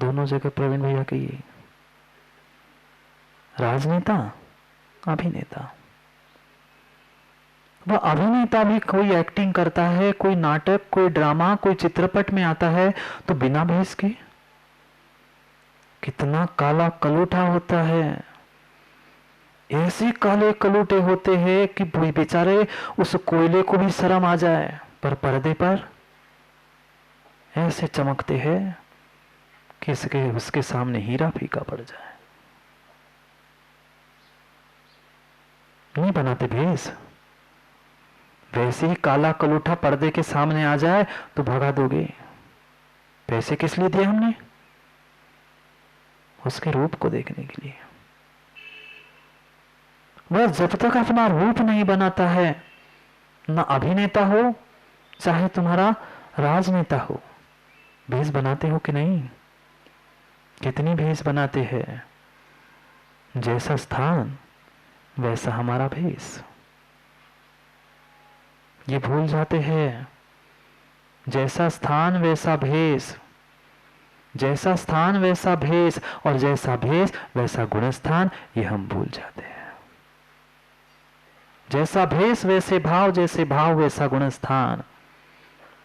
दोनों जगह प्रवीण भैया की राजनेता अभिनेता। वह अभिनेता भी कोई एक्टिंग करता है, कोई नाटक, कोई ड्रामा, कोई चित्रपट में आता है तो बिना भेष के कितना काला कलूटा होता है। ऐसे काले कलूटे होते हैं कि बेचारे उस कोयले को भी शर्म आ जाए, पर पर्दे पर ऐसे चमकते हैं कि उसके सामने हीरा फीका पड़ जाए। नहीं बनाते भेष। वैसे ही काला कलूठा पर्दे के सामने आ जाए तो भगा दोगे। पैसे किस लिए दिए हमने? उसके रूप को देखने के लिए। वह जब तक अपना रूप नहीं बनाता है, ना अभिनेता हो चाहे तुम्हारा राजनेता हो। भेष बनाते हो कि नहीं? कितनी भेष बनाते हैं? जैसा स्थान वैसा हमारा भेष। ये भूल जाते हैं। जैसा स्थान वैसा भेष, जैसा स्थान वैसा भेष, और जैसा भेष वैसा गुणस्थान, ये हम भूल जाते हैं। जैसा भेष वैसे भाव, जैसे भाव वैसा गुणस्थान।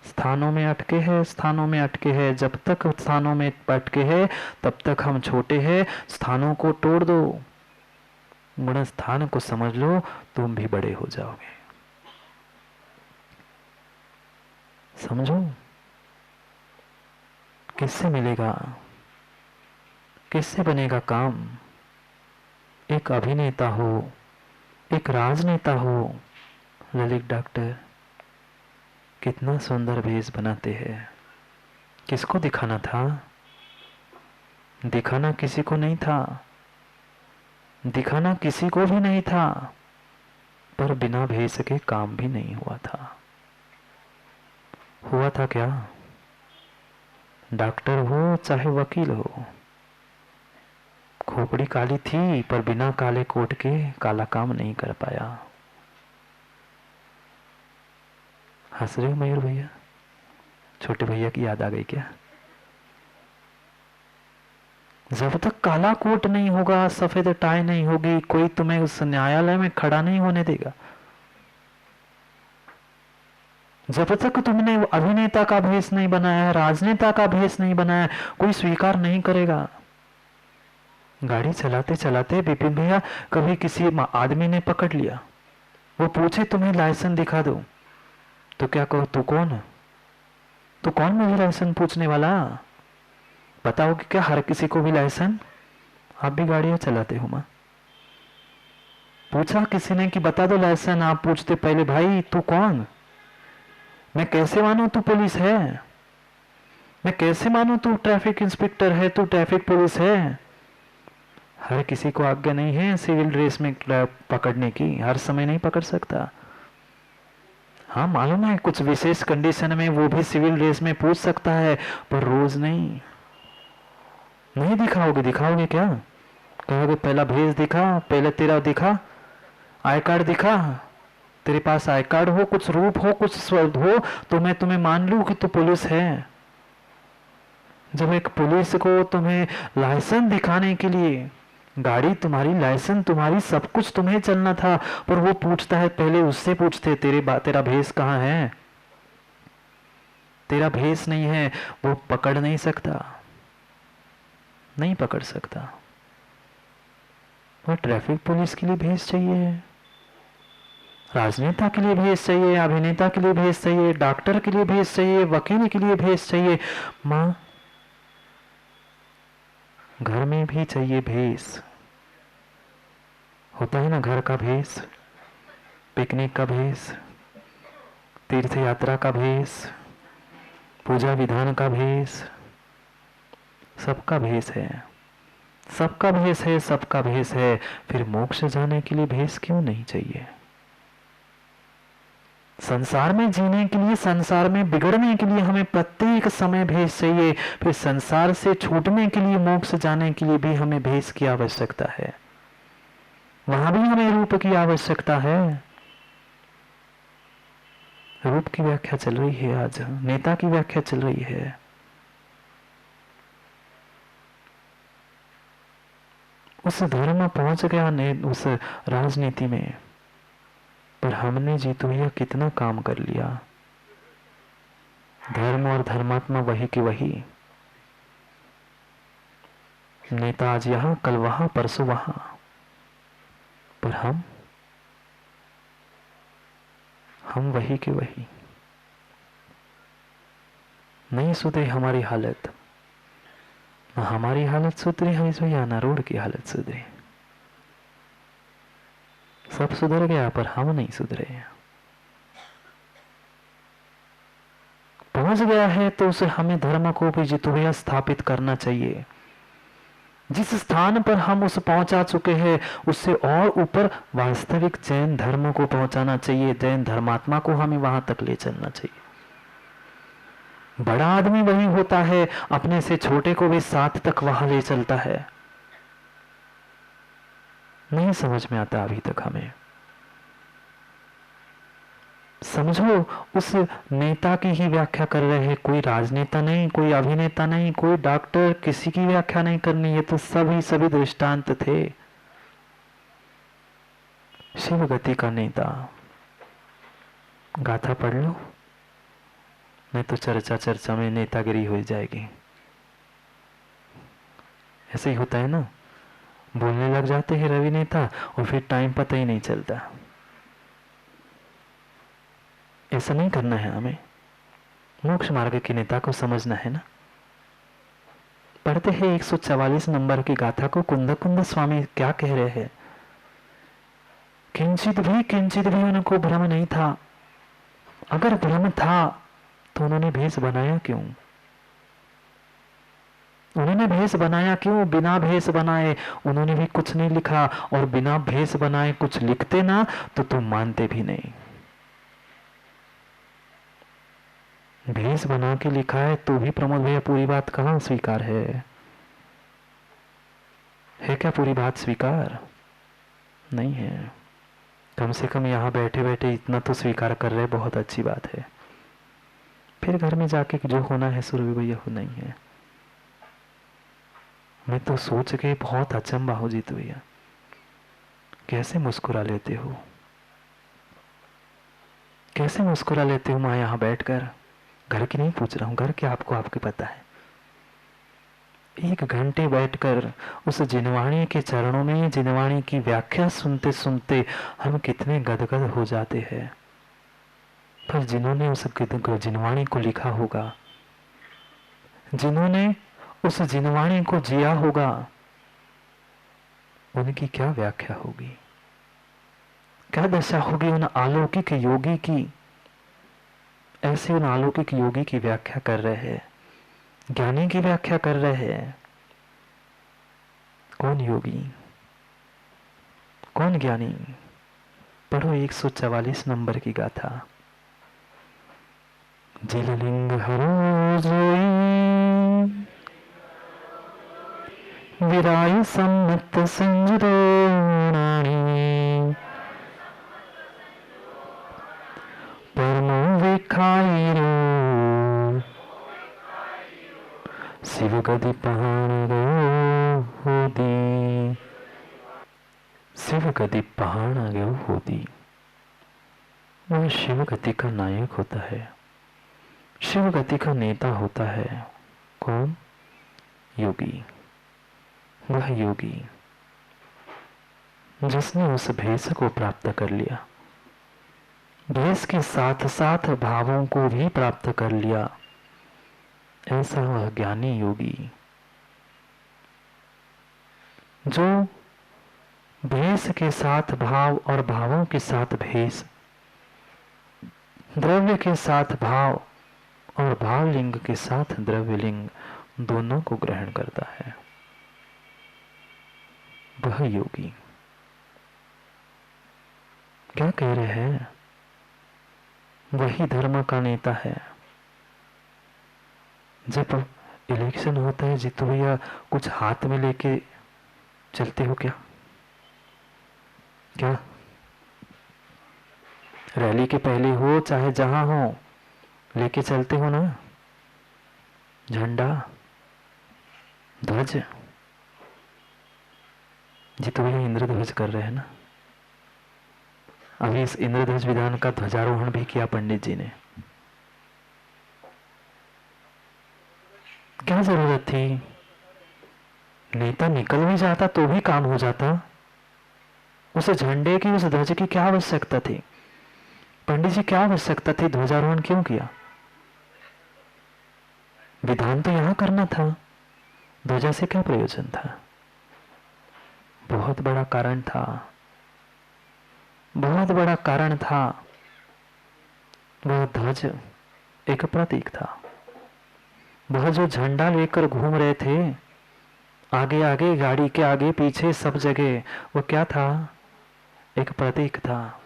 स्थानों में अटके हैं, स्थानों में अटके हैं। जब तक स्थानों में अटके हैं तब तक हम छोटे हैं। स्थानों को तोड़ दो, गुणस्थान को समझ लो, तुम भी बड़े हो जाओगे। समझो। किससे मिलेगा? किससे बनेगा काम? एक अभिनेता हो, एक राजनेता हो। ललित डॉक्टर कितना सुंदर भेष बनाते हैं। किसको दिखाना था? दिखाना किसी को नहीं था, दिखाना किसी को भी नहीं था, पर बिना भेष के काम भी नहीं हुआ था। हुआ था क्या? डॉक्टर हो चाहे वकील हो, खोपड़ी काली थी पर बिना काले कोट के काला काम नहीं कर पाया। हंस रहे हो मयूर भैया? छोटे भैया की याद आ गई क्या? जब तक काला कोट नहीं होगा, सफेद टाई नहीं होगी, कोई तुम्हें उस न्यायालय में खड़ा नहीं होने देगा। जब तक तुमने अभिनेता का भेष नहीं बनाया, राजनेता का भेष नहीं बनाया, कोई स्वीकार नहीं करेगा। गाड़ी चलाते चलाते विपिन भैया कभी किसी आदमी ने पकड़ लिया, वो पूछे तुम्हें लाइसेंस दिखा दो, तो क्या कहो? तू कौन? तू कौन मुझे लाइसेंस पूछने वाला? पता हो कि क्या हर किसी को भी लाइसेंस? आप भी गाड़ियां चलाते हो मां? पूछा किसी ने कि बता दो लाइसेंस, आप पूछते पहले भाई तू कौन? मैं कैसे मानूं तू पुलिस है? मैं कैसे मानूं तू ट्रैफिक इंस्पेक्टर है, तू ट्रैफिक पुलिस है? हर किसी को आज्ञा नहीं है सिविल ड्रेस में पकड़ने की, हर समय नहीं पकड़ सकता। हाँ मालूम है कुछ विशेष कंडीशन में वो भी सिविल ड्रेस में पूछ सकता है, पर रोज नहीं। नहीं दिखाओगे? दिखाओगे क्या? कहोगे पहला भेष दिखा, पहले तेरा दिखा, आई कार्ड दिखा, तेरे पास आई कार्ड हो, कुछ रूप हो, कुछ स्वर्ग हो, तो मैं तुम्हें मान लूं कि तू पुलिस है। जब एक पुलिस को तुम्हें लाइसेंस दिखाने के लिए, गाड़ी तुम्हारी, लाइसेंस तुम्हारी, सब कुछ तुम्हें चलना था, पर वो पूछता है, पहले उससे पूछते तेरा भेष कहाँ है? तेरा भेष नहीं है, वो पकड़ नहीं सकता, नहीं पकड़ सकता। वो ट्रैफिक पुलिस के लिए भेष चाहिए, राजनेता के लिए भेष चाहिए, अभिनेता के लिए भेष चाहिए, डॉक्टर के लिए भेष चाहिए, वकील के लिए भेष चाहिए। मां, घर में भी चाहिए भेष। होता है ना घर का भेष, पिकनिक का भेष, तीर्थ यात्रा का भेष, पूजा विधान का भेष, सबका भेष है, सबका भेष है, सबका भेष है। फिर मोक्ष जाने के लिए भेष क्यों नहीं चाहिए? संसार में जीने के लिए, संसार में बिगड़ने के लिए हमें प्रत्येक समय भेष चाहिए। फिर संसार से छूटने के लिए, मोक्ष जाने के लिए भी हमें भेष की आवश्यकता है। वहां भी हमें रूप की आवश्यकता है। रूप की व्याख्या चल रही है, आज नेता की व्याख्या चल रही है। उस धर्म पहुंच गया उस राजनीति में, पर हमने जीतो भैया कितना काम कर लिया। धर्म और धर्मात्मा वही की वही, नेता आज यहां कल वहां परसों वहां, पर हम वही के वही। नहीं सुधरी हमारी हालत, ना हमारी हालत सुधरी है भैया, ना रोड की हालत सुधरी। सब सुधर गया पर हम नहीं सुधरे। पहुंच गया है तो उसे हमें धर्म को भी जितुया स्थापित करना चाहिए। जिस स्थान पर हम उसे पहुंचा चुके हैं उससे और ऊपर वास्तविक जैन धर्म को पहुंचाना चाहिए। जैन धर्मात्मा को हमें वहां तक ले चलना चाहिए। बड़ा आदमी वही होता है अपने से छोटे को भी साथ तक वहां ले चलता है। नहीं समझ में आता अभी तक हमें। समझो, उस नेता की ही व्याख्या कर रहे हैं, कोई राजनेता नहीं, कोई अभिनेता नहीं, कोई डॉक्टर, किसी की व्याख्या नहीं करनी है। तो सभी दृष्टांत थे। शिव गति का नेता, गाथा पढ़ लो, नहीं तो चर्चा में नेतागिरी हो जाएगी। ऐसे ही होता है ना, बोलने लग जाते हैं रवि नेता और फिर टाइम पता ही नहीं चलता। ऐसा नहीं करना है हमें। मोक्ष मार्ग के नेता को समझना है ना। पढ़ते हैं 144 नंबर की गाथा को। कुंद कुंद स्वामी क्या कह रहे हैं? किंचित भी उनको भ्रम नहीं था। अगर भ्रम था तो उन्होंने भेष बनाया क्यों? उन्होंने भेष बनाया क्यों? बिना भेष बनाए उन्होंने भी कुछ नहीं लिखा, और बिना भेष बनाए कुछ लिखते ना तो तुम मानते भी नहीं। भेष बना के लिखा है तो भी प्रमोद भैया पूरी बात कहाँ स्वीकार है क्या पूरी बात स्वीकार नहीं है? कम से कम यहाँ बैठे बैठे इतना तो स्वीकार कर रहे, बहुत अच्छी बात है। फिर घर में जाके जो होना है सुरभि भैया होना ही है। मैं तो सोच के बहुत अचंभा हो जीत भैया, कैसे मुस्कुरा लेते हो, कैसे मुस्कुरा लेते हो माँ यहाँ बैठकर। घर की नहीं पूछ रहा हूँ, घर के आपको आपके पता है। 1 घंटे बैठकर उस जिनवाणी के चरणों में जिनवाणी की व्याख्या सुनते सुनते हम कितने गदगद हो जाते हैं। पर जिन्होंने उस जिनवाणी को लिखा होगा, जिन्होंने उस जिनवाणी को जिया होगा, उनकी क्या व्याख्या होगी, क्या दशा होगी उन अलौकिक योगी की। ऐसे उन अलौकिक योगी की व्याख्या कर रहे हैं, ज्ञानी की व्याख्या कर रहे हैं। कौन योगी, कौन ज्ञानी? पढ़ो 144 नंबर की गाथा। जिललिंग हरो जोई विराय सम्मत संजरोणाणी परमो वेखाईरो शिव गति पहाड़ होदी, शिव गति पहाड़ होदी। वह शिव गति का नायक होता है, शिव गति का नेता होता है। कौन? योगी। वह योगी जिसने उस भेष को प्राप्त कर लिया, भेष के साथ साथ भावों को भी प्राप्त कर लिया। ऐसा वह ज्ञानी योगी जो भेष के साथ भाव और भावों के साथ भेष, द्रव्य के साथ भाव और भावलिंग के साथ द्रव्यलिंग दोनों को ग्रहण करता है। वह योगी क्या कह रहे हैं? वही धर्म का नेता है। जब इलेक्शन होता है जीतू भैया, कुछ हाथ में लेके चलते हो क्या? क्या रैली के पहले हो चाहे जहां हो, लेके चलते हो ना झंडा, ध्वज? जी तो भैया इंद्रध्वज कर रहे हैं ना, अभी इस इंद्रध्वज विधान का ध्वजारोहण भी किया पंडित जी ने। क्या जरूरत थी? नेता निकल भी जाता तो भी काम हो जाता। उस झंडे की, उस ध्वज की क्या आवश्यकता थी? पंडित जी क्या आवश्यकता थी? ध्वजारोहण क्यों किया? विधान तो यहां करना था, ध्वजा से क्या प्रयोजन था? बहुत बड़ा कारण था, बहुत बड़ा कारण था। वह ध्वज एक प्रतीक था। वह जो झंडा लेकर घूम रहे थे, आगे आगे गाड़ी के आगे पीछे सब जगह, वो क्या था? एक प्रतीक था,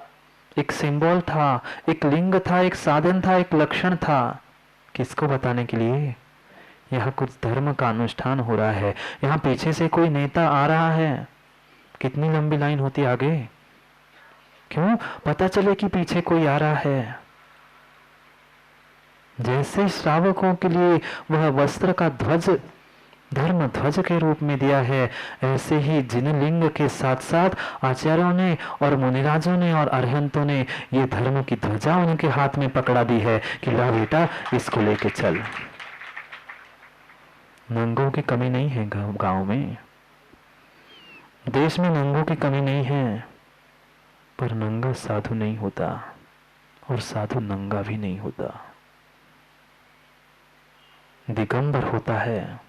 एक सिंबल था, एक लिंग था, एक साधन था, एक लक्षण था। किसको बताने के लिए? यहाँ कुछ धर्म का अनुष्ठान हो रहा है। यहाँ पीछे से कोई नेता आ रहा है, कितनी लंबी लाइन होती आगे। क्यों? पता चले कि पीछे कोई आ रहा है। जैसे श्रावकों के लिए वह वस्त्र का ध्वज धर्म ध्वज के रूप में दिया है, ऐसे ही जिन लिंग के साथ साथ आचार्यों ने और मुनिराजों ने और अरहंतों ने ये धर्म की ध्वजा उनके हाथ में पकड़ा दी है कि ला बेटा इसको लेके चल। नंगों की कमी नहीं है गांव में, देश में नंगों की कमी नहीं है, पर नंगा साधु नहीं होता और साधु नंगा भी नहीं होता। दिगंबर होता है,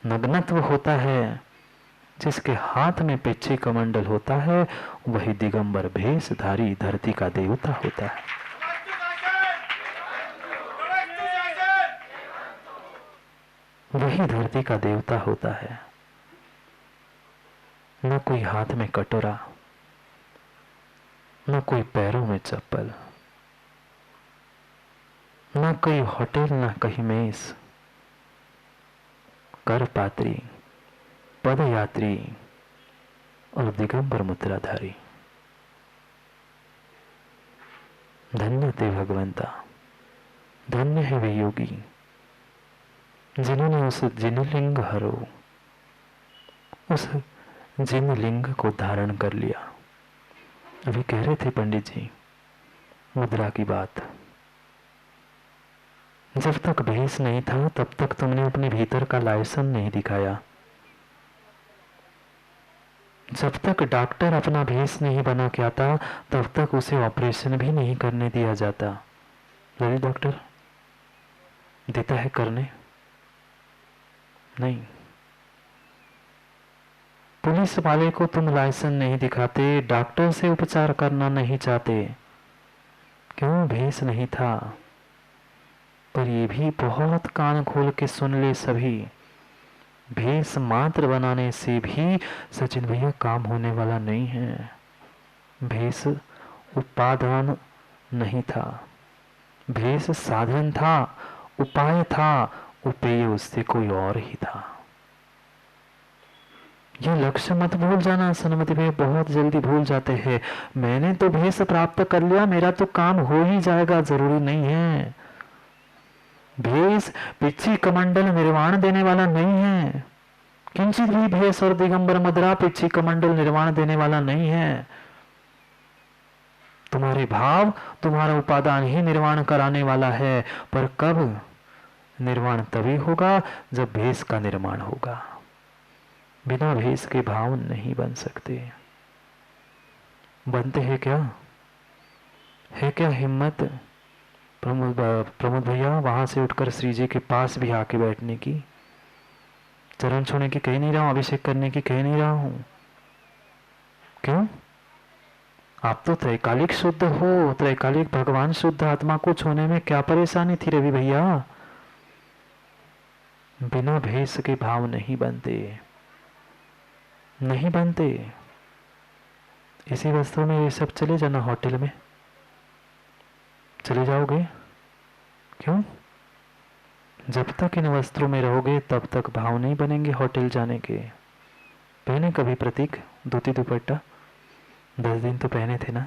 नग्नत्व होता है। जिसके हाथ में पिच्छी कमंडल होता है वही दिगंबर भेषधारी धरती का देवता होता है। वही धरती का देवता होता है। न कोई हाथ में कटोरा, न कोई पैरों में चप्पल, न कोई होटल, न कहीं मेस, करपात्री, पदयात्री और दिगंबर मुद्राधारी। धन्य ते भगवंता, धन्य है वे योगी जिन्होंने उस जिनलिंग हरो, उस जिनलिंग को धारण कर लिया। अभी कह रहे थे पंडित जी मुद्रा की बात। जब तक भेष नहीं था तब तक तुमने अपने भीतर का लाइसेंस नहीं दिखाया। जब तक डॉक्टर अपना भेष नहीं बना के आता तब तक उसे ऑपरेशन भी नहीं करने दिया जाता। ललित डॉक्टर देता है करने? नहीं। पुलिस वाले को तुम लाइसेंस नहीं दिखाते, डॉक्टर से उपचार करना नहीं चाहते। क्यों? भेष नहीं था। पर ये भी बहुत कान खोल के सुन ले सभी, भेष मात्र बनाने से भी सचिन भैया काम होने वाला नहीं है। भेष उपादान नहीं था, भेष साधन था, उपाय था, उपेय उससे कोई और ही था। ये लक्ष्य मत भूल जाना। सन्मति भैया बहुत जल्दी भूल जाते हैं। मैंने तो भेष प्राप्त कर लिया, मेरा तो काम हो ही जाएगा, जरूरी नहीं है। भेष पिच्छी कमंडल निर्वाण देने वाला नहीं है। किंचित भी भेष और दिगंबर मुद्रा पिच्छी कमंडल निर्वाण देने वाला नहीं है। तुम्हारे भाव, तुम्हारा उपादान ही निर्वाण कराने वाला है। पर कब निर्वाण? तभी होगा जब भेष का निर्माण होगा। बिना भेष के भाव नहीं बन सकते। बनते हैं क्या? है क्या हिम्मत प्रमोद भैया वहां से उठकर श्री जी के पास भी आके बैठने की? चरण छूने की कह नहीं रहा हूं, अभिषेक करने की कह नहीं रहा हूं। क्यों? आप तो त्रैकालिक शुद्ध हो, त्रैकालिक भगवान शुद्ध आत्मा को छूने में क्या परेशानी थी रवि भैया? बिना भेष के भाव नहीं बनते, नहीं बनते। इसी वस्त्रों में ये सब चले जाना होटल में, चले जाओगे? क्यों? जब तक इन वस्त्रों में रहोगे तब तक भाव नहीं बनेंगे होटल जाने के। पहने कभी प्रतीक धोती दुपट्टा? 10 दिन तो पहने थे ना।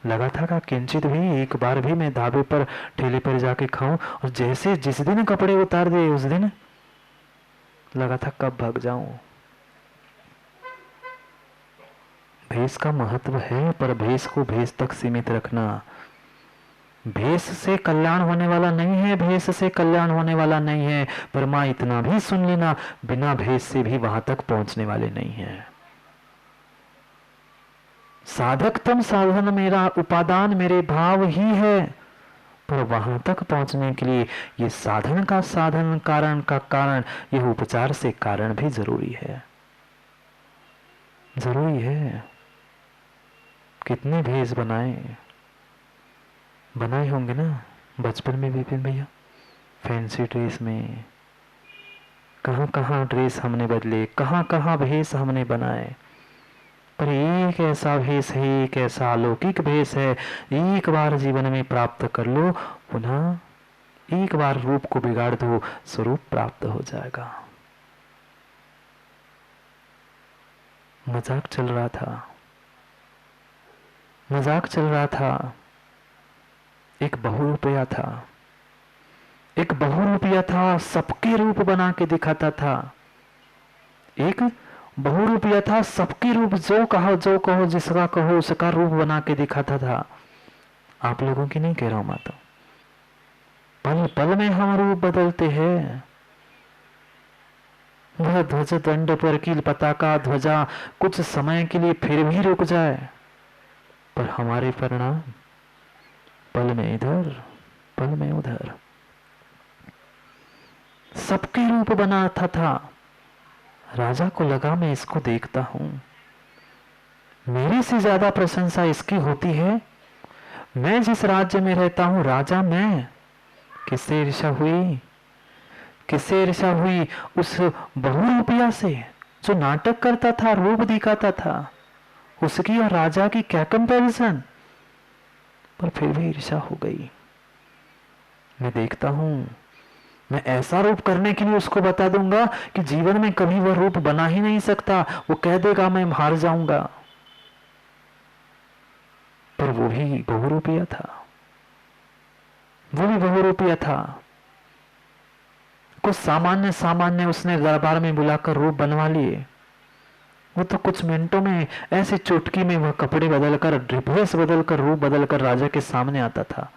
लगा था का किंचित भी एक बार भी मैं ढाबे पर ठेले पर जाके खाऊं, और जैसे जिस दिन कपड़े उतार दिए उस दिन लगा था कब भाग जाऊं। भेष का महत्व है, पर भेष को भेष तक सीमित रखना। भेष से कल्याण होने वाला नहीं है, भेष से कल्याण होने वाला नहीं है, पर मां इतना भी सुन लेना, बिना भेष से भी वहां तक पहुंचने वाले नहीं है। साधकतम साधन मेरा उपादान मेरे भाव ही है, पर वहां तक पहुंचने के लिए ये साधन का साधन, कारण का कारण, यह उपचार से कारण भी जरूरी है। जरूरी है। कितने भेष बनाए होंगे ना बचपन में विपिन भैया, फैंसी ड्रेस में कहां कहां ड्रेस हमने बदले, कहां कहां भेष हमने बनाए, पर एक ऐसा भेष है, एक ऐसा अलौकिक भेष है, एक बार जीवन में प्राप्त कर लो, पुनः एक बार रूप को बिगाड़ दो, स्वरूप प्राप्त हो जाएगा। मजाक चल रहा था। एक बहुरूपिया था, सबके रूप बना के दिखाता था। एक बहुरूपिया था, सबके रूप, जो कहो जिसका कहो उसका रूप बना के दिखाता था। आप लोगों की नहीं कह रहा हूं मैं तो, पल पल में हम रूप बदलते हैं। वह ध्वज दंड पर कील पताका ध्वजा कुछ समय के लिए फिर भी रुक जाए, पर हमारे परिणाम पल में इधर पल में उधर। सबके रूप बनाता था। राजा को लगा मैं इसको देखता हूं, मेरे से ज्यादा प्रशंसा इसकी होती है। मैं जिस राज्य में रहता हूं राजा मैं, किससे ईर्ष्या हुई? उस बहुरूपिया से जो नाटक करता था, रूप दिखाता था, उसकी और राजा की क्या कंपैरिजन। पर फिर भी ईर्ष्या हो गई। मैं देखता हूं, मैं ऐसा रूप करने के लिए उसको बता दूंगा कि जीवन में कभी वह रूप बना ही नहीं सकता। वो कह देगा मैं हार जाऊंगा। पर वो भी बहुरूपिया था। कुछ सामान्य उसने दरबार में बुलाकर रूप बनवा लिए। वो तो कुछ मिनटों में ऐसे चुटकी में वह कपड़े बदलकर, ड्रेस बदलकर, रूप बदलकर राजा के सामने आता था।